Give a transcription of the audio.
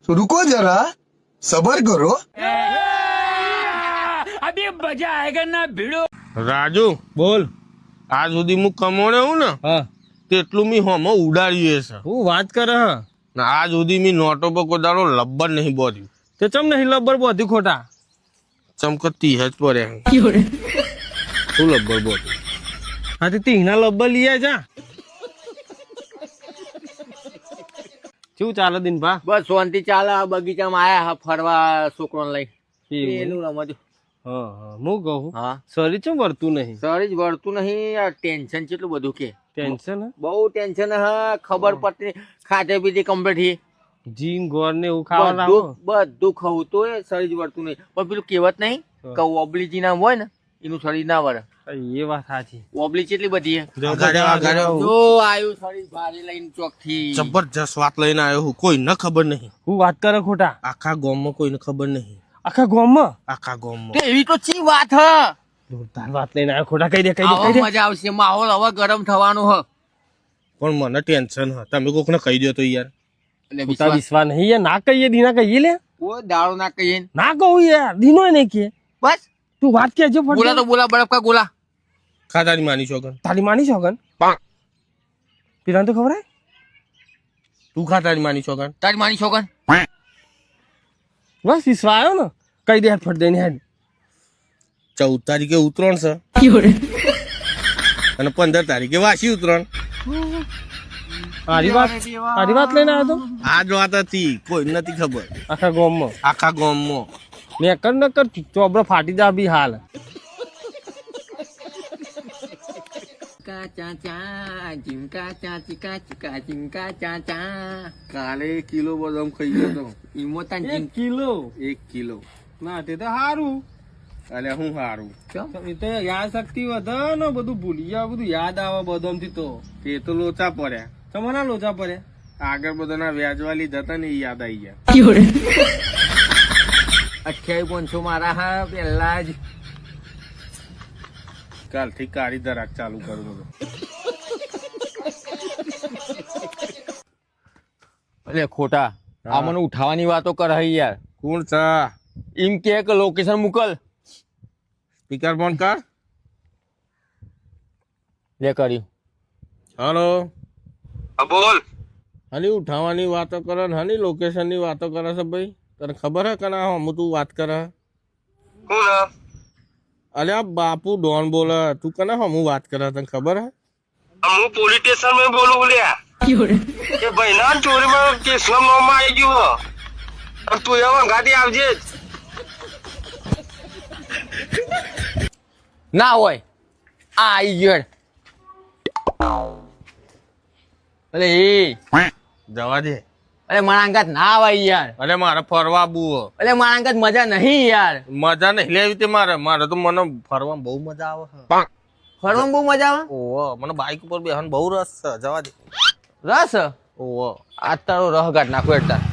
तो रुको जरा सबर करो। अभी मजा आएगा ना भिड़ो। રાજુ બોલ. આજ સુધી હું કમોણે હું ને હા, તેટલું મી હોમો ઉડાડ્યું છે હું વાત કરે હ. ને આજ સુધી મી નોટો પર કોઈ દાડો લબ્બર નહીં બોર્યું તે ચમ નહીં લબ્બર બધી ખોટા. ચમકતી જ પડે શું લબ્બર બોર્યું હા તે તીના લબ્બર લઈ આય જા. શું ચાલે દિનભા? બસ શાંતિ ચાલે. આ બગીચામાં આયા હા ફરવા છોકરોને લઈ. એનું રમત. હા હા, હું કહું હા, શરીર ચમ વળતું નહીં. સર જ વળતું નહીં. આ ટેન્શન કેટલું બધું કે ટેન્શન હે? બહુ ટેન્શન હા. ખબર પડતી ખાતે પીતી કમ્પ્લીટ જીન ગોળ ને એવું ખાવા બધું લાવો. બધું ખાવું તો શરીર જ વળતું નહીં. પણ પેલું કહેવત નહીં કે ઓબલીજી નામ હોય ને એનું શરીર ના વળે. એ વાત સાચી. ઓબલી કેટલી બધી હે. જો આયુ શરીર ભારે લઈને ચોક થી. જબરજસ્ત વાત લઈને આવ્યો હું કોઈને ખબર નહીં હું વાત કરે ખોટા. આખા ગામમાં કોઈને ખબર નહીં આખા ગામમાં આખા ગામમાં તો એવી તો ચી વાત હ. જોરદાર વાત લઈને આવ્યો ખોટા. કહી દે કહી દે કહી આવો દે. મજા આવશે. માહોલ હવે ગરમ થવાનો હ. પણ મને ટેન્શન હ તમે કોકને કહી દો તો યાર એટલે ખોટા વિશ્વાસ નહીં યાર. ના કહીએ દીના કહીએ લે. કોઈ દાડો ના કહીએ ને. ના કહું યાર દીનો નહીં કે. બસ તું વાત કેજો ફટ. બોલા તો બોલા બરફ કા ગોલા. ખાતાની માની છોકન તારી માની છોકન પીરાને તો ખબર હે. તું ખાતાની માની છોકન તારી માની છોકન. બસ વિશ્વાસ આવ્યો ને. કહી દે ફટ દઈને હેડ. 14 તારીખે ઉતરણ છે અને 15 તારીખે વાસી ઉતરણ તારી વાત લઈને આવ્યો તો આ જ વાત હતી કોઈ નથી ખબર આખા ગામમાં. આખા ગામમાં મેં કર ન કર ચોબરો ફાટી જા બી હાલ. કાલે કિલો બદામ ખાઈ ગયો તો. ઈમોતાન 1 કિલો 1 કિલો ના તે તો સારું. અલે હું હારું એ તો યાદ શક્તિ વધે ને બધું ભૂલી જાય બધું યાદ આવે બધામ થી તો. તે તો લોચા પડ્યા તમારા લોચા પડે. આગળ બધાના વ્યાજવાલી જતા ને ઈ યાદ આવી ગયા 28,500 મારા હા પેલા જ. કાલથી કાળી ધરાક ચાલુ કરું તો એટલે ખોટા આ મને ઉઠાવાની વાતો કરે યાર. કોણ છે એમ કે લોકેશન મોકલ. સ્પીકર ફોન કર લે કર્યું. હલો બોલ. હની ઉઠાવાની વાતો કરે ને હની લોકેશન ની વાતો કરે છે ભાઈ તને ખબર હે કે ના હું તું વાત કરે કોણ અલ્યા બાપુ ડોન બોલે તું કને હું વાત કરે તને ખબર હે હું પોલીસ સ્ટેશન માં બોલું લ્યા એ ભાઈ ના ચોરીમાં કેસમાં નોમાં આવી ગયું અને તું એવા ગાડી આવજે જ. ના હોય આ આવી ગયો. અરે એ જવા દે અરે મારા અંગાત ના આવે યાર. અરે મારે ફરવા આબુ અરે મારા અંગાત મજા નહીં યાર. મજા નહીં લેવી તે મારે તો મને ફરવા બહુ મજા આવે છે ફરવામાં બહુ મજા આવે. ઓહો મને બાઈક ઉપર બેહવાનો બહુ રસ છે જવા દે રસ ઓહો આ તારો રહ કાઢ નાખો એટલા.